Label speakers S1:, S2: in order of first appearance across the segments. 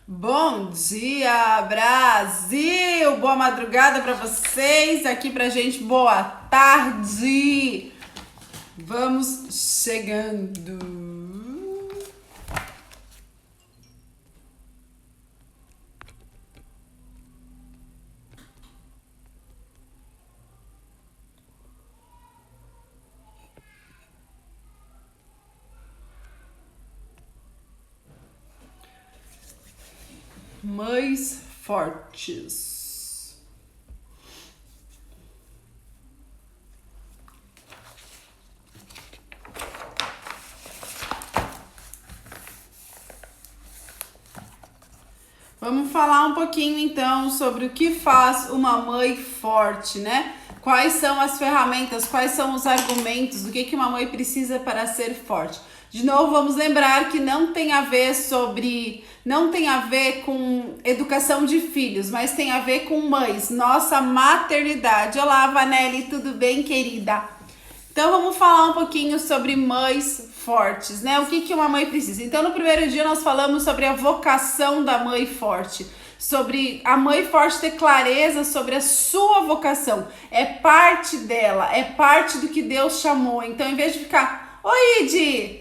S1: Bom dia, Brasil! Boa madrugada para vocês, aqui pra gente, boa tarde! Vamos chegando. Mães fortes. Vamos falar um pouquinho então sobre o que faz uma mãe forte, né? Quais são as ferramentas, quais são os argumentos, o que uma mãe precisa para ser forte. De novo, vamos lembrar que não tem a ver com educação de filhos, mas tem a ver com mães, nossa maternidade. Olá, Vanelli, tudo bem, querida? Então vamos falar um pouquinho sobre mães fortes, né? O que uma mãe precisa. Então no primeiro dia nós falamos sobre a vocação da mãe forte, sobre a mãe forte ter clareza sobre a sua vocação. É parte dela, é parte do que Deus chamou. Então em vez de ficar, oi, Idi,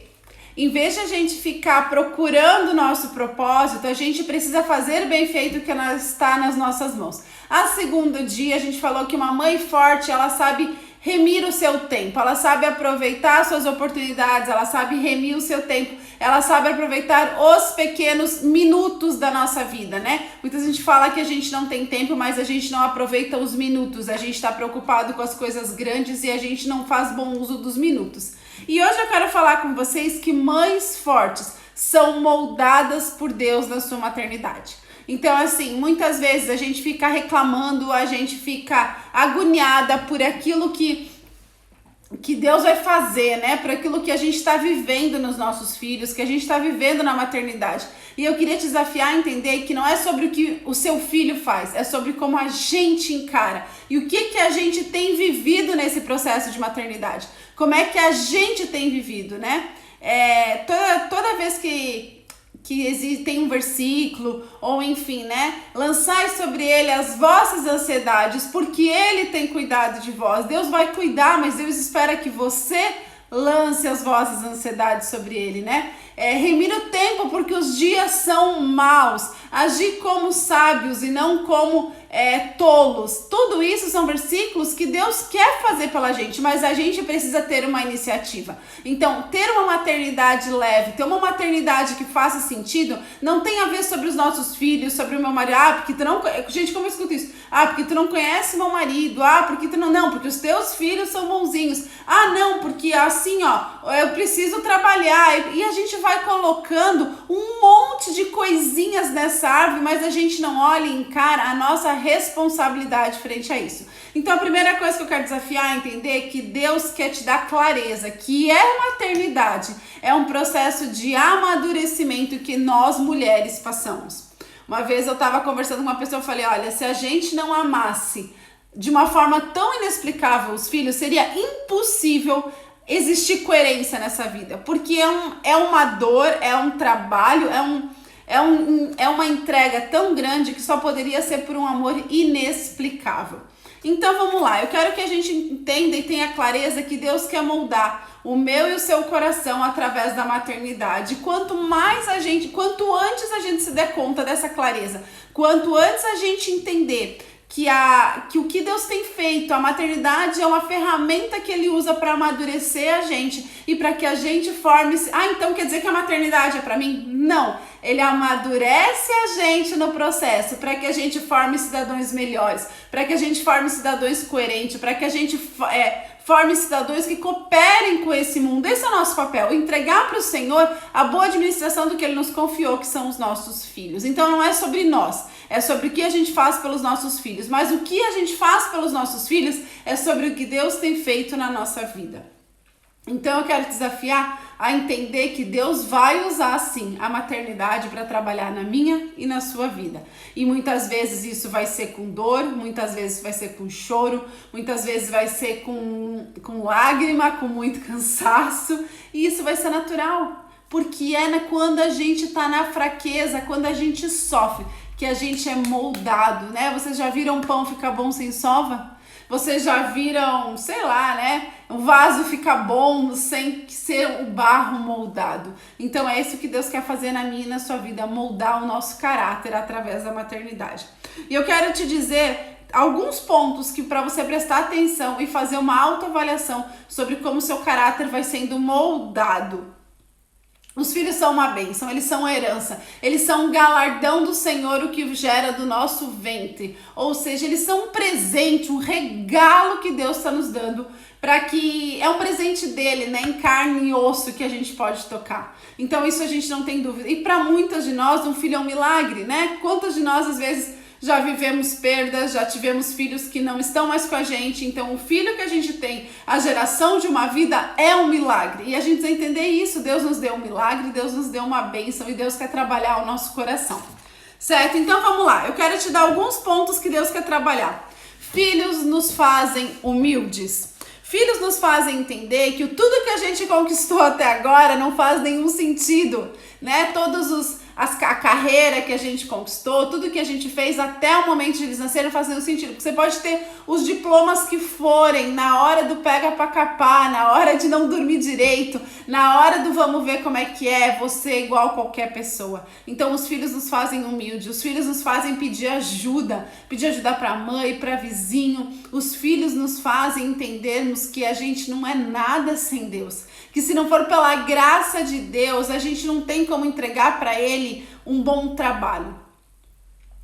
S1: em vez de a gente ficar procurando o nosso propósito, a gente precisa fazer bem feito o que está nas nossas mãos. A segundo dia a gente falou que uma mãe forte, ela sabe remir o seu tempo, ela sabe aproveitar suas oportunidades, ela sabe remir o seu tempo, ela sabe aproveitar os pequenos minutos da nossa vida, né? Muita gente fala que a gente não tem tempo, mas a gente não aproveita os minutos, a gente está preocupado com as coisas grandes e a gente não faz bom uso dos minutos. E hoje eu quero falar com vocês que mães fortes são moldadas por Deus na sua maternidade. Então, assim, muitas vezes a gente fica reclamando, a gente fica agoniada por aquilo que Deus vai fazer, né? Por aquilo que a gente está vivendo nos nossos filhos, que a gente está vivendo na maternidade. E eu queria te desafiar a entender que não é sobre o que o seu filho faz, é sobre como a gente encara. E o que a gente tem vivido nesse processo de maternidade. Como é que a gente tem vivido, né? Toda vez que tem um versículo, ou enfim, né? Lançai sobre ele as vossas ansiedades, porque ele tem cuidado de vós. Deus vai cuidar, mas Deus espera que você lance as vossas ansiedades sobre ele, né? Remir o tempo, porque os dias são maus. Agir como sábios e não como tolos. Tudo isso são versículos que Deus quer fazer pela gente, mas a gente precisa ter uma iniciativa. Então, ter uma maternidade leve, ter uma maternidade que faça sentido, não tem a ver sobre os nossos filhos, sobre o meu marido. Porque tu não... Gente, como eu escuto isso? Porque tu não conhece meu marido. Porque tu não... Não, porque os teus filhos são bonzinhos. Não, porque assim, eu preciso trabalhar. E a gente vai colocando um monte de coisinhas nessa árvore, mas a gente não olha e encara a nossa responsabilidade frente a isso. Então a primeira coisa que eu quero desafiar é entender que Deus quer te dar clareza, que maternidade é um processo de amadurecimento que nós mulheres passamos. Uma vez eu estava conversando com uma pessoa e falei, olha, se a gente não amasse de uma forma tão inexplicável os filhos, seria impossível existir coerência nessa vida, porque é uma dor, é um trabalho, é uma entrega tão grande que só poderia ser por um amor inexplicável. Então vamos lá, eu quero que a gente entenda e tenha clareza que Deus quer moldar o meu e o seu coração através da maternidade. Quanto antes a gente se der conta dessa clareza, quanto antes a gente entender que o que Deus tem feito, a maternidade é uma ferramenta que Ele usa para amadurecer a gente e para que a gente forme-se. Então quer dizer que a maternidade é para mim? Não, Ele amadurece a gente no processo para que a gente forme cidadãos melhores, para que a gente forme cidadãos coerentes, para que a gente forme cidadãos que cooperem com esse mundo. Esse é o nosso papel, entregar para o Senhor a boa administração do que Ele nos confiou, que são os nossos filhos. Então não é sobre nós, é sobre o que a gente faz pelos nossos filhos, mas o que a gente faz pelos nossos filhos é sobre o que Deus tem feito na nossa vida. Então eu quero te desafiar a entender que Deus vai usar sim a maternidade para trabalhar na minha e na sua vida. E muitas vezes isso vai ser com dor, muitas vezes vai ser com choro, muitas vezes vai ser com lágrima, com muito cansaço, e isso vai ser natural. porque quando a gente tá na fraqueza, quando a gente sofre, que a gente é moldado, né? Vocês já viram pão ficar bom sem sova? Vocês já viram, sei lá, né? O vaso fica bom sem ser o barro moldado. Então é isso que Deus quer fazer na minha e na sua vida, moldar o nosso caráter através da maternidade. E eu quero te dizer alguns pontos que para você prestar atenção e fazer uma autoavaliação sobre como seu caráter vai sendo moldado. Os filhos são uma bênção, eles são uma herança, eles são um galardão do Senhor, o que gera do nosso ventre. Ou seja, eles são um presente, um regalo que Deus está nos dando, para que é um presente dele, né, em carne e osso que a gente pode tocar. Então isso a gente não tem dúvida. E para muitas de nós, um filho é um milagre, né? Quantas de nós às vezes já vivemos perdas, já tivemos filhos que não estão mais com a gente, então o filho que a gente tem, a geração de uma vida é um milagre, e a gente precisa entender isso. Deus nos deu um milagre, Deus nos deu uma bênção e Deus quer trabalhar o nosso coração, certo? Então vamos lá, eu quero te dar alguns pontos que Deus quer trabalhar. Filhos nos fazem humildes. Filhos nos fazem entender que tudo que a gente conquistou até agora não faz nenhum sentido, né? A carreira que a gente conquistou, tudo que a gente fez até o momento de eles nascerem não faz nenhum sentido. Porque você pode ter os diplomas que forem, na hora do pega pra capar, na hora de não dormir direito, na hora do vamos ver como é que é, você é igual a qualquer pessoa. Então os filhos nos fazem humildes, os filhos nos fazem pedir ajuda pra mãe, pra vizinho. Os filhos nos fazem entendermos que a gente não é nada sem Deus, que se não for pela graça de Deus, a gente não tem como entregar para Ele um bom trabalho.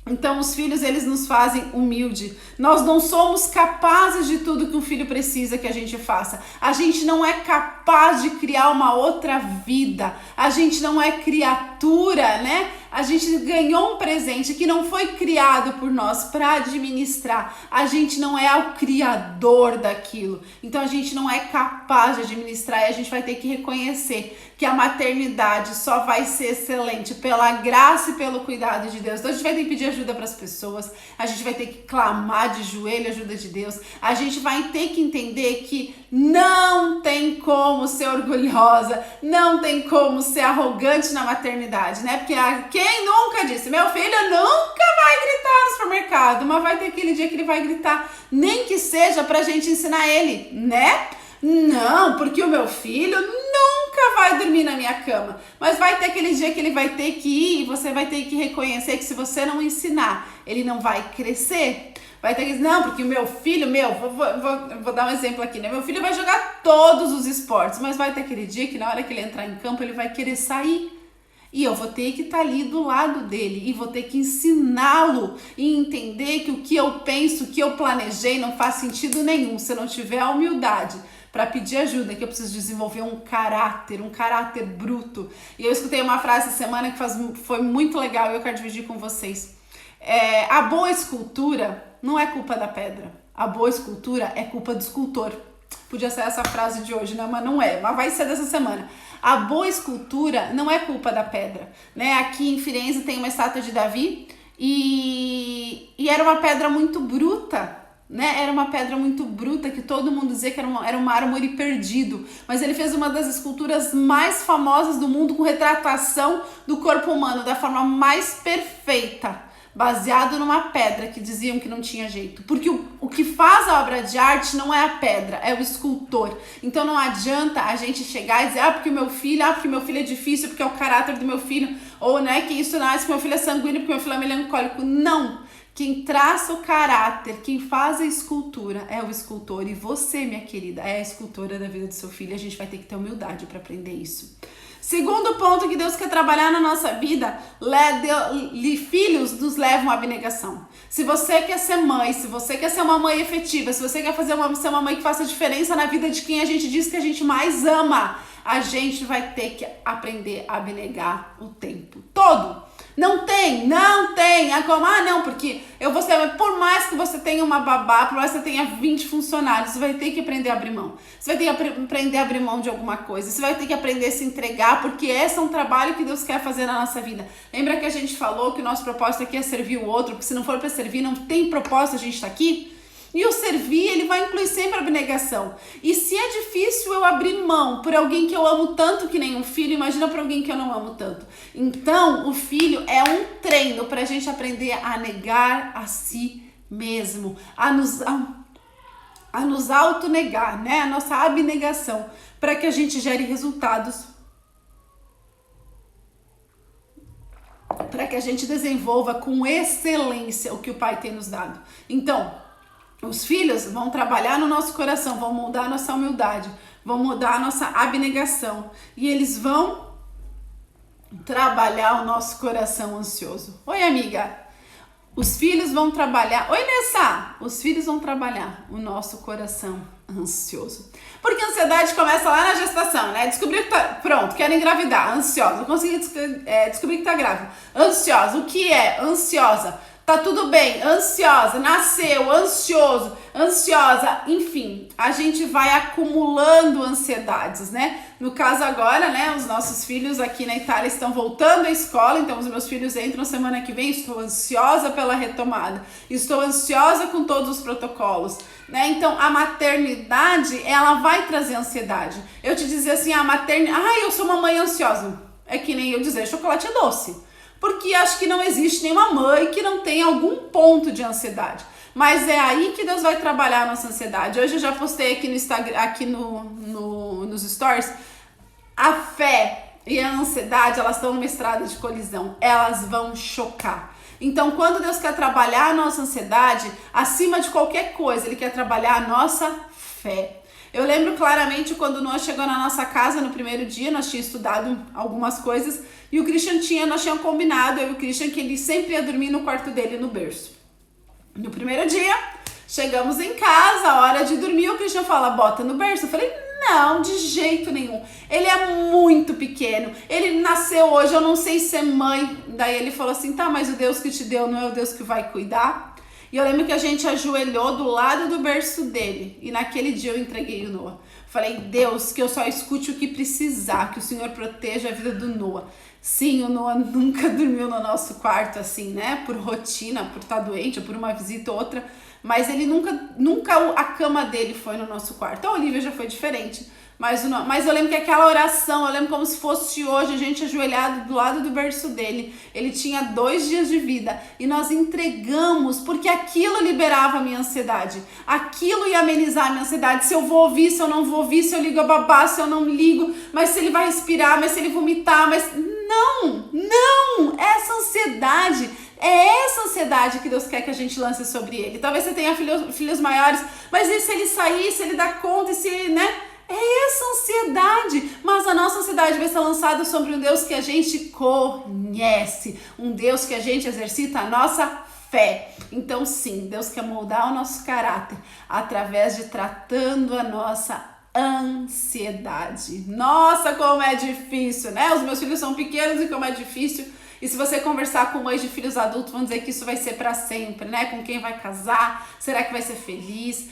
S1: Então os filhos, eles nos fazem humilde. Nós não somos capazes de tudo que um filho precisa que a gente faça. A gente não é capaz de criar uma outra vida. A gente não é criatura, né? A gente ganhou um presente que não foi criado por nós para administrar. A gente não é o criador daquilo. Então a gente não é capaz de administrar, e a gente vai ter que reconhecer que a maternidade só vai ser excelente pela graça e pelo cuidado de Deus. Então a gente vai ter que pedir ajuda para as pessoas, a gente vai ter que clamar de joelho a ajuda de Deus, a gente vai ter que entender que não tem como ser orgulhosa, não tem como ser arrogante na maternidade, né? Porque quem nunca disse, meu filho nunca vai gritar no supermercado, mas vai ter aquele dia que ele vai gritar, nem que seja pra gente ensinar ele, né? Não, porque o meu filho nunca vai dormir na minha cama, mas vai ter aquele dia que ele vai ter que ir, e você vai ter que reconhecer que se você não ensinar, ele não vai crescer. Vai ter que dizer, não, porque o meu filho, vou dar um exemplo aqui, né? Meu filho vai jogar todos os esportes, mas vai ter aquele dia que na hora que ele entrar em campo, ele vai querer sair. E eu vou ter que estar ali do lado dele e vou ter que ensiná-lo e entender que o que eu penso, o que eu planejei não faz sentido nenhum se eu não tiver a humildade para pedir ajuda, que eu preciso desenvolver um caráter bruto. E eu escutei uma frase essa semana que foi muito legal e eu quero dividir com vocês. A boa escultura não é culpa da pedra, a boa escultura é culpa do escultor. Podia ser essa frase de hoje, né? Mas não é, mas vai ser dessa semana. A boa escultura não é culpa da pedra, né? Aqui em Firenze tem uma estátua de Davi e era uma pedra muito bruta, né? Era uma pedra muito bruta que todo mundo dizia que era um mármore perdido, mas ele fez uma das esculturas mais famosas do mundo com retratação do corpo humano da forma mais perfeita, baseado numa pedra que diziam que não tinha jeito. Porque o que faz a obra de arte não é a pedra, é o escultor. Então não adianta a gente chegar e dizer, porque meu filho é difícil, porque é o caráter do meu filho, ou né, que isso não é, porque meu filho é sanguíneo, porque meu filho é melancólico. Não! Quem traça o caráter, quem faz a escultura é o escultor. E você, minha querida, é a escultora da vida do seu filho. A gente vai ter que ter humildade para aprender isso. Segundo ponto que Deus quer trabalhar na nossa vida, filhos nos levam à abnegação. Se você quer ser mãe, se você quer ser uma mãe efetiva, se você quer ser uma mãe que faça diferença na vida de quem a gente diz que a gente mais ama, a gente vai ter que aprender a abnegar o tempo todo. Não tem, não, porque eu vou ser, por mais que você tenha uma babá, por mais que você tenha 20 funcionários, você vai ter que aprender a abrir mão. Você vai ter que aprender a abrir mão de alguma coisa, você vai ter que aprender a se entregar, porque esse é um trabalho que Deus quer fazer na nossa vida. Lembra que a gente falou que o nosso propósito aqui é servir o outro, porque se não for para servir, não tem propósito a gente estar aqui? E o servir, ele vai incluir sempre a abnegação. E se é difícil eu abrir mão por alguém que eu amo tanto que nem um filho, imagina por alguém que eu não amo tanto. Então, o filho é um treino para a gente aprender a negar a si mesmo, a nos autonegar, né? A nossa abnegação, para que a gente gere resultados, para que a gente desenvolva com excelência o que o Pai tem nos dado. Então, os filhos vão trabalhar no nosso coração, vão mudar a nossa humildade, vão mudar a nossa abnegação, e eles vão trabalhar o nosso coração ansioso. Oi, amiga! Os filhos vão trabalhar... Oi, Nessa! Os filhos vão trabalhar o nosso coração ansioso. Porque a ansiedade começa lá na gestação, né? Descobrir que tá... Pronto, quero engravidar. Ansiosa. Consegui descobrir que tá grávida. Ansiosa. O que é? Ansiosa. Tá tudo bem, ansiosa, nasceu, ansioso, ansiosa, enfim, a gente vai acumulando ansiedades, né? No caso agora, né, os nossos filhos aqui na Itália estão voltando à escola, então os meus filhos entram semana que vem, estou ansiosa pela retomada, estou ansiosa com todos os protocolos, né? Então a maternidade, ela vai trazer ansiedade. Eu te dizer assim, a maternidade, eu sou uma mãe ansiosa, é que nem eu dizer chocolate é doce. Porque acho que não existe nenhuma mãe que não tenha algum ponto de ansiedade. Mas é aí que Deus vai trabalhar a nossa ansiedade. Hoje eu já postei aqui no Instagram, aqui nos stories, a fé e a ansiedade, elas estão numa estrada de colisão. Elas vão chocar. Então, quando Deus quer trabalhar a nossa ansiedade, acima de qualquer coisa, Ele quer trabalhar a nossa fé. Eu lembro claramente quando nós chegou na nossa casa no primeiro dia, nós tínhamos estudado algumas coisas e o Christian nós tínhamos combinado, eu e o Christian, que ele sempre ia dormir no quarto dele, no berço. No primeiro dia, chegamos em casa, a hora de dormir, o Christian fala, bota no berço. Eu falei, não, de jeito nenhum. Ele é muito pequeno, ele nasceu hoje, eu não sei ser mãe. Daí ele falou assim, tá, mas o Deus que te deu não é o Deus que vai cuidar? E eu lembro que a gente ajoelhou do lado do berço dele. E naquele dia eu entreguei o Noah. Falei, Deus, que eu só escute o que precisar, que o Senhor proteja a vida do Noah. Sim, o Noah nunca dormiu no nosso quarto assim, né? Por rotina, por estar doente, ou por uma visita ou outra. Mas ele nunca a cama dele foi no nosso quarto. A Olivia já foi diferente. Mas eu lembro que aquela oração, eu lembro como se fosse hoje, a gente ajoelhado do lado do berço dele. Ele tinha 2 dias de vida e nós entregamos, porque aquilo liberava a minha ansiedade. Aquilo ia amenizar a minha ansiedade. Se eu vou ouvir, se eu não vou ouvir, se eu ligo a babá, se eu não ligo, mas se ele vai respirar, mas se ele vomitar, mas... Não! Essa ansiedade... É essa ansiedade que Deus quer que a gente lance sobre ele. Talvez você tenha filhos maiores, mas e se ele sair, se ele dar conta, e se, né? É essa ansiedade, mas a nossa ansiedade vai ser lançada sobre um Deus que a gente conhece, um Deus que a gente exercita a nossa fé. Então sim, Deus quer moldar o nosso caráter através de tratando a nossa ansiedade. Nossa, como é difícil, né? Os meus filhos são pequenos e como é difícil. E se você conversar com mães de filhos adultos, vão dizer que isso vai ser para sempre, né? Com quem vai casar? Será que vai ser feliz?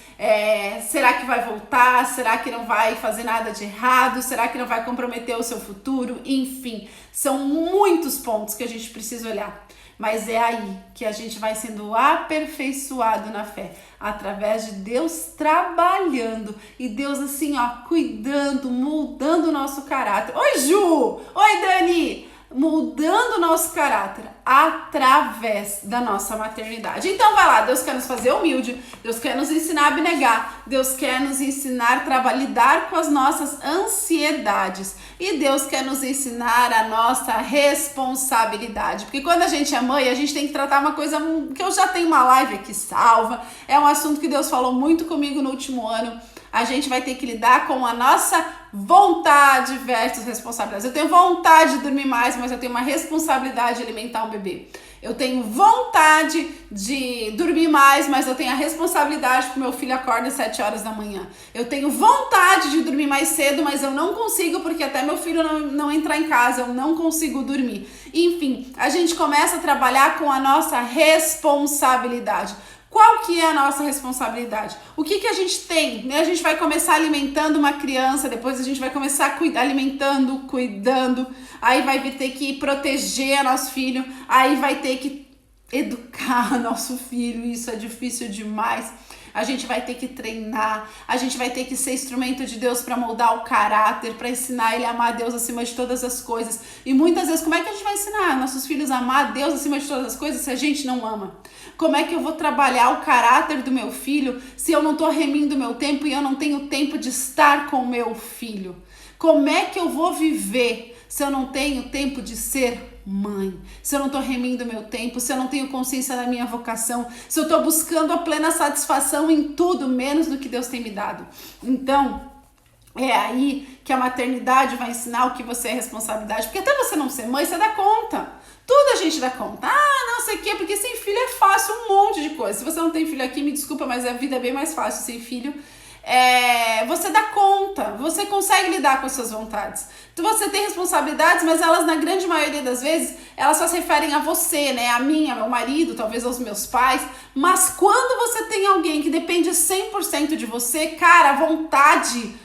S1: Será que vai voltar? Será que não vai fazer nada de errado? Será que não vai comprometer o seu futuro? Enfim, são muitos pontos que a gente precisa olhar. Mas é aí que a gente vai sendo aperfeiçoado na fé, através de Deus trabalhando e Deus assim, ó, cuidando, moldando o nosso caráter. Oi, Ju! Oi, Dani! Moldando o nosso caráter através da nossa maternidade. Então vai lá, Deus quer nos fazer humilde, Deus quer nos ensinar a abnegar, Deus quer nos ensinar a lidar com as nossas ansiedades e Deus quer nos ensinar a nossa responsabilidade, porque quando a gente é mãe, a gente tem que tratar uma coisa que eu já tenho uma live aqui salva, é um assunto que Deus falou muito comigo no último ano. A gente vai ter que lidar com a nossa vontade versus responsabilidade. Eu tenho vontade de dormir mais, mas eu tenho uma responsabilidade de alimentar um bebê. Eu tenho vontade de dormir mais, mas eu tenho a responsabilidade que meu filho acorda às 7 horas da manhã. Eu tenho vontade de dormir mais cedo, mas eu não consigo porque até meu filho não entrar em casa, eu não consigo dormir. Enfim, a gente começa a trabalhar com a nossa responsabilidade. Qual que é a nossa responsabilidade? O que a gente tem? Né? A gente vai começar alimentando uma criança, depois a gente vai começar alimentando, cuidando, aí vai ter que proteger nosso filho, aí vai ter que educar nosso filho, isso é difícil demais. a gente vai ter que treinar, a gente vai ter que ser instrumento de Deus para moldar o caráter, para ensinar ele a amar a Deus acima de todas as coisas. E muitas vezes, como é que a gente vai ensinar nossos filhos a amar a Deus acima de todas as coisas se a gente não ama? Como é que eu vou trabalhar o caráter do meu filho se eu não estou remindo o meu tempo e eu não tenho tempo de estar com o meu filho? Como é que eu vou viver se eu não tenho tempo de ser mãe? Se eu não estou remindo o meu tempo, se eu não tenho consciência da minha vocação, se eu estou buscando a plena satisfação em tudo, menos do que Deus tem me dado. Então, é aí que a maternidade vai ensinar o que você é responsabilidade. Porque até você não ser mãe, você dá conta. Tudo a gente dá conta. Não sei o quê, porque sem filho é fácil um monte de coisa. Se você não tem filho aqui, me desculpa, mas a vida é bem mais fácil sem filho. Você dá conta, você consegue lidar com as suas vontades. Então você tem responsabilidades, mas elas na grande maioria das vezes, elas só se referem a você, né? A mim, ao meu marido, talvez aos meus pais. Mas quando você tem alguém que depende 100% de você, cara, a vontade,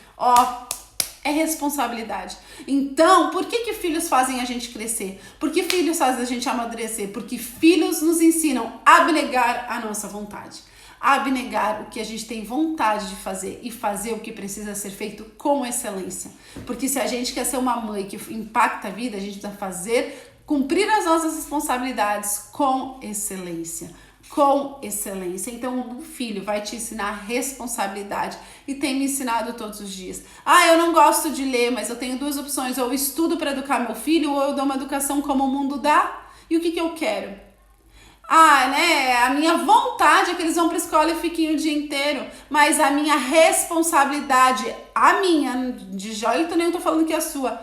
S1: é responsabilidade. Então, por que filhos fazem a gente crescer? Por que filhos fazem a gente amadurecer? Porque filhos nos ensinam a abnegar a nossa vontade. Abnegar o que a gente tem vontade de fazer e fazer o que precisa ser feito com excelência. Porque se a gente quer ser uma mãe que impacta a vida, a gente precisa cumprir as nossas responsabilidades com excelência. Com excelência. Então o filho vai te ensinar responsabilidade e tem me ensinado todos os dias. Eu não gosto de ler, mas eu tenho duas opções: ou eu estudo para educar meu filho, ou eu dou uma educação como o mundo dá. E o que eu quero? A minha vontade é que eles vão para a escola e fiquem o dia inteiro, mas a minha responsabilidade, a minha, de Joelton, nem eu tô falando que é a sua,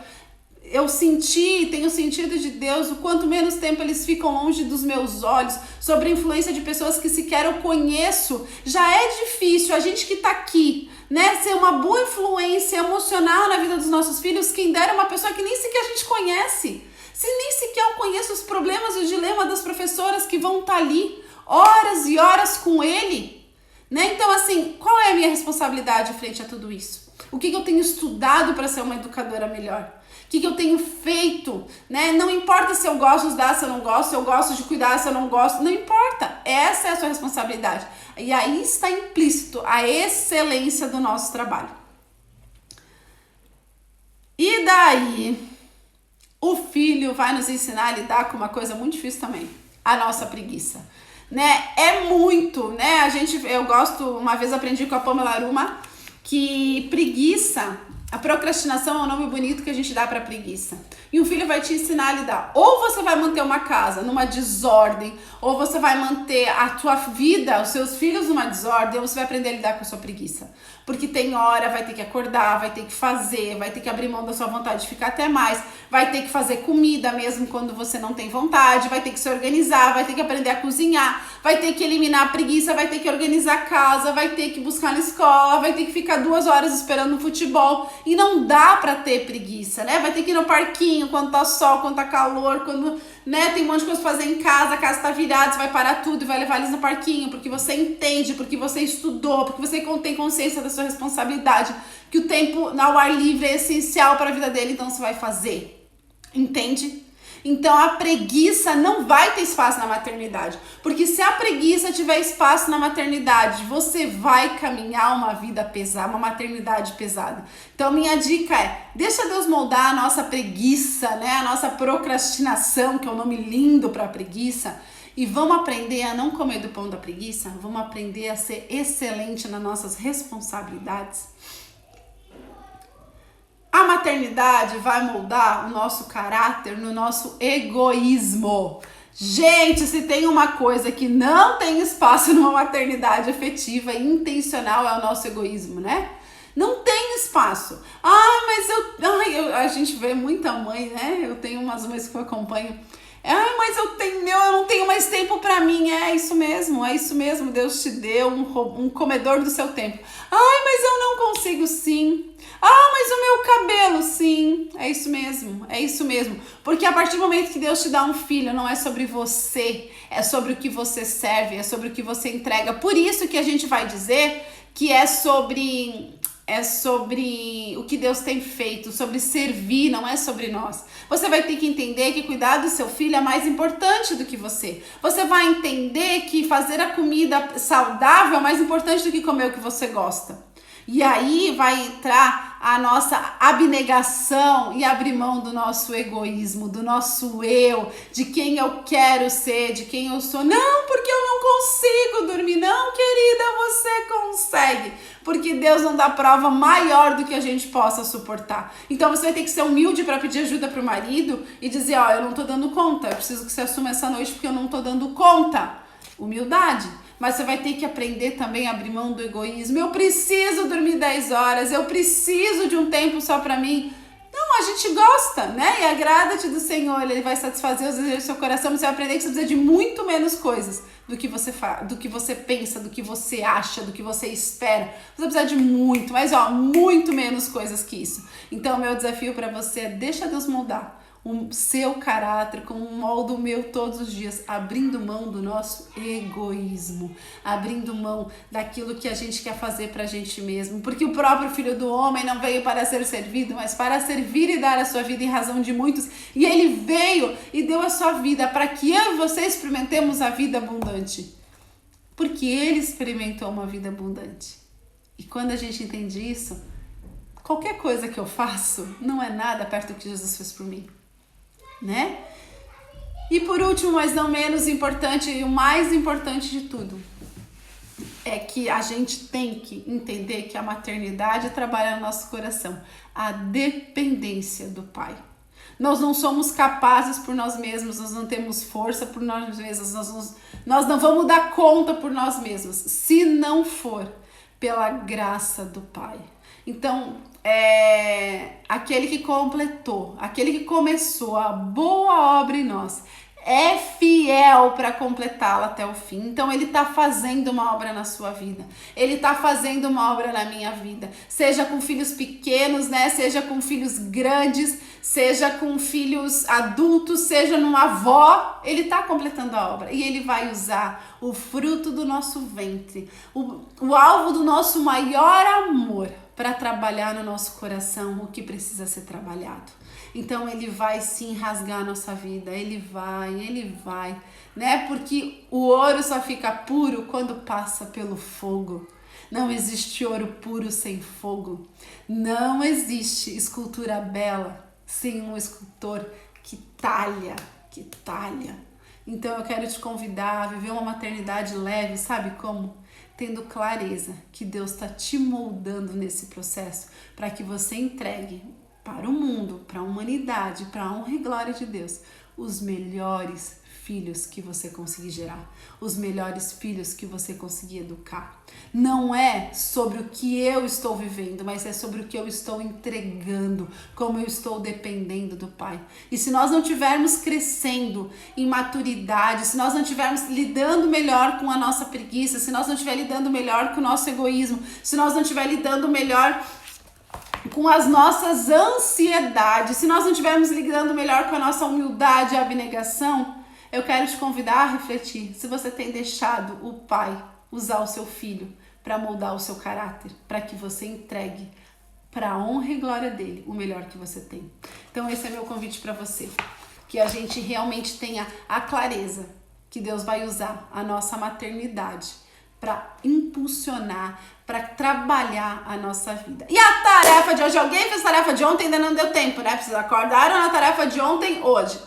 S1: tenho sentido de Deus, o quanto menos tempo eles ficam longe dos meus olhos, sobre a influência de pessoas que sequer eu conheço, já é difícil, a gente que tá aqui, né, ser uma boa influência emocional na vida dos nossos filhos, quem dera uma pessoa que nem sequer a gente conhece. Se nem sequer eu conheço os problemas e os dilemas das professoras que vão estar ali horas e horas com ele, né? Então, assim, qual é a minha responsabilidade frente a tudo isso? O que eu tenho estudado para ser uma educadora melhor? O que eu tenho feito, né? Não importa se eu gosto de estudar, se eu não gosto, se eu gosto de cuidar, se eu não gosto, não importa. Essa é a sua responsabilidade. E aí está implícito a excelência do nosso trabalho. E daí, o filho vai nos ensinar a lidar com uma coisa muito difícil também, a nossa preguiça, né? É muito, né? Eu gosto, uma vez aprendi com a Pamela Aruma que preguiça, a procrastinação é um nome bonito que a gente dá para preguiça. E o filho vai te ensinar a lidar. Ou você vai manter uma casa numa desordem, ou você vai manter a tua vida, os seus filhos numa desordem, ou você vai aprender a lidar com a sua preguiça. Porque tem hora, vai ter que acordar, vai ter que fazer, vai ter que abrir mão da sua vontade de ficar até mais, vai ter que fazer comida mesmo quando você não tem vontade, vai ter que se organizar, vai ter que aprender a cozinhar, vai ter que eliminar a preguiça, vai ter que organizar a casa, vai ter que buscar na escola, vai ter que ficar 2 horas esperando no futebol. E não dá pra ter preguiça, né? Vai ter que ir no parquinho quando tá sol, quando tá calor, quando, né, tem um monte de coisa pra fazer em casa, a casa tá virada, você vai parar tudo e vai levar eles no parquinho, porque você entende, porque você estudou, porque você tem consciência da sua responsabilidade, que o tempo ao ar livre é essencial para a vida dele, então você vai fazer. Entende? Então a preguiça não vai ter espaço na maternidade, porque se a preguiça tiver espaço na maternidade, você vai caminhar uma vida pesada, uma maternidade pesada. Então minha dica é, deixa Deus moldar a nossa preguiça, né? A nossa procrastinação, que é um nome lindo para preguiça, e vamos aprender a não comer do pão da preguiça, vamos aprender a ser excelente nas nossas responsabilidades. A maternidade vai moldar o nosso caráter no nosso egoísmo. Gente, se tem uma coisa que não tem espaço numa maternidade efetiva e intencional é o nosso egoísmo, né? Não tem espaço. A gente vê muita mãe, né? Eu tenho umas mães que eu acompanho. Mas eu não tenho mais tempo pra mim. É isso mesmo. Deus te deu um comedor do seu tempo. Mas eu não consigo, sim. Mas o meu cabelo, sim. É isso mesmo. Porque a partir do momento que Deus te dá um filho, não é sobre você, é sobre o que você serve, é sobre o que você entrega. Por isso que a gente vai dizer que é sobre é sobre o que Deus tem feito, sobre servir, não é sobre nós. Você vai ter que entender que cuidar do seu filho é mais importante do que você. Você vai entender que fazer a comida saudável é mais importante do que comer o que você gosta. E aí vai entrar a nossa abnegação e abrir mão do nosso egoísmo, do nosso eu, de quem eu quero ser, de quem eu sou. Não, porque eu não consigo dormir. Não, querida, você consegue. Porque Deus não dá prova maior do que a gente possa suportar. Então você vai ter que ser humilde para pedir ajuda pro marido e dizer, ó, eu não tô dando conta, eu preciso que você assuma essa noite porque eu não tô dando conta. Humildade. Mas você vai ter que aprender também a abrir mão do egoísmo. Eu preciso dormir 10 horas, eu preciso de um tempo só pra mim. Não, a gente gosta, né? E agrada-te do Senhor, Ele vai satisfazer os desejos do seu coração. Você vai aprender que você precisa de muito menos coisas do que você faz, do que você pensa, do que você acha, do que você espera. Você precisa de muito, mas muito menos coisas que isso. Então, o meu desafio pra você é deixa Deus moldar o seu caráter como um molde meu todos os dias, abrindo mão do nosso egoísmo, abrindo mão daquilo que a gente quer fazer pra gente mesmo, porque o próprio Filho do Homem não veio para ser servido, mas para servir e dar a sua vida em razão de muitos, e ele veio e deu a sua vida para que eu e você experimentemos a vida abundante, porque ele experimentou uma vida abundante. E quando a gente entende isso, qualquer coisa que eu faço não é nada perto do que Jesus fez por mim, né? E por último, mas não menos importante, e o mais importante de tudo, é que a gente tem que entender que a maternidade trabalha no nosso coração, a dependência do Pai. Nós não somos capazes por nós mesmos, nós não temos força por nós mesmos, nós não vamos dar conta por nós mesmos, se não for pela graça do Pai. Então, aquele que completou, aquele que começou a boa obra em nós, é fiel para completá-la até o fim. Então ele está fazendo uma obra na sua vida, ele está fazendo uma obra na minha vida, seja com filhos pequenos, né? Seja com filhos grandes, seja com filhos adultos, seja numa avó, ele está completando a obra e ele vai usar o fruto do nosso ventre, o alvo do nosso maior amor, para trabalhar no nosso coração o que precisa ser trabalhado. Então ele vai sim rasgar a nossa vida, ele vai, né? Porque o ouro só fica puro quando passa pelo fogo. Não existe ouro puro sem fogo. Não existe escultura bela sem um escultor que talha. Então eu quero te convidar a viver uma maternidade leve, sabe como? Tendo clareza que Deus está te moldando nesse processo para que você entregue para o mundo, para a humanidade, para a honra e glória de Deus, os melhores filhos que você conseguir gerar, os melhores filhos que você conseguir educar. Não é sobre o que eu estou vivendo, mas é sobre o que eu estou entregando, como eu estou dependendo do Pai. E se nós não estivermos crescendo em maturidade, se nós não estivermos lidando melhor com a nossa preguiça, se nós não estivermos lidando melhor com o nosso egoísmo, se nós não estivermos lidando melhor com as nossas ansiedades, se nós não estivermos lidando melhor com a nossa humildade e abnegação, eu quero te convidar a refletir se você tem deixado o Pai usar o seu filho para moldar o seu caráter, para que você entregue para a honra e glória dele o melhor que você tem. Então esse é meu convite para você, que a gente realmente tenha a clareza que Deus vai usar a nossa maternidade para impulsionar, para trabalhar a nossa vida. E a tarefa de hoje? Alguém fez a tarefa de ontem? Ainda não deu tempo, né? Vocês acordaram na tarefa de ontem, hoje.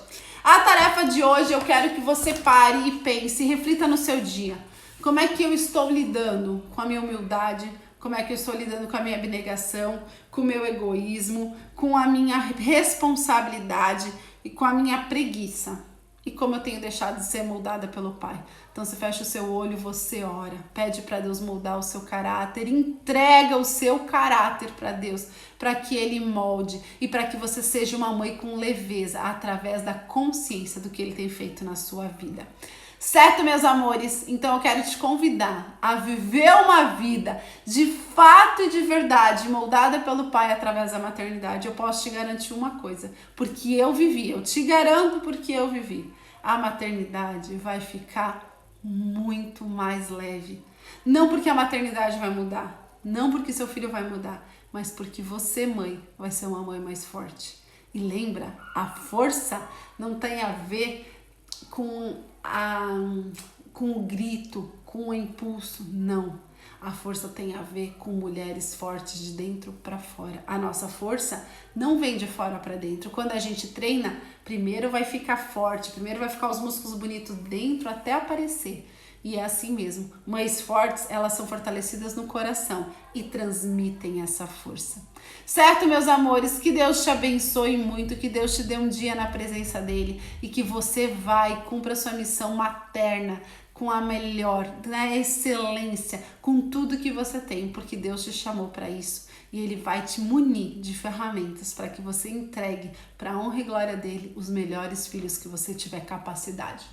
S1: A tarefa de hoje eu quero que você pare e pense, reflita no seu dia. Como é que eu estou lidando com a minha humildade? Como é que eu estou lidando com a minha abnegação, com o meu egoísmo, com a minha responsabilidade e com a minha preguiça? E como eu tenho deixado de ser moldada pelo Pai? Então você fecha o seu olho, você ora, pede para Deus moldar o seu caráter, entrega o seu caráter para Deus, para que Ele molde e para que você seja uma mãe com leveza, através da consciência do que Ele tem feito na sua vida. Certo, meus amores? Então eu quero te convidar a viver uma vida de fato e de verdade, moldada pelo Pai através da maternidade. Eu posso te garantir uma coisa, porque eu vivi, eu te garanto porque eu vivi. A maternidade vai ficar muito mais leve. Não porque a maternidade vai mudar, Não porque seu filho vai mudar, mas porque você, mãe, vai ser uma mãe mais forte. E lembra, a força não tem a ver com o grito, com o impulso, não. A força tem a ver com mulheres fortes de dentro para fora. A nossa força não vem de fora para dentro. Quando a gente treina, primeiro vai ficar forte, primeiro vai ficar os músculos bonitos dentro até aparecer. E é assim mesmo. Mães fortes, elas são fortalecidas no coração e transmitem essa força. Certo, meus amores? Que Deus te abençoe muito, que Deus te dê um dia na presença dele e que você vai, cumpra a sua missão materna com a melhor, na excelência, com tudo que você tem, porque Deus te chamou para isso e ele vai te munir de ferramentas para que você entregue para a honra e glória dele os melhores filhos que você tiver capacidade.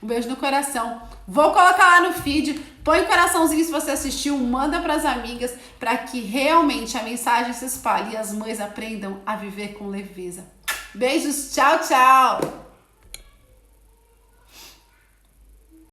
S1: Um beijo no coração. Vou colocar lá no feed. Põe um coraçãozinho se você assistiu. Manda para as amigas para que realmente a mensagem se espalhe e as mães aprendam a viver com leveza. Beijos. Tchau, tchau.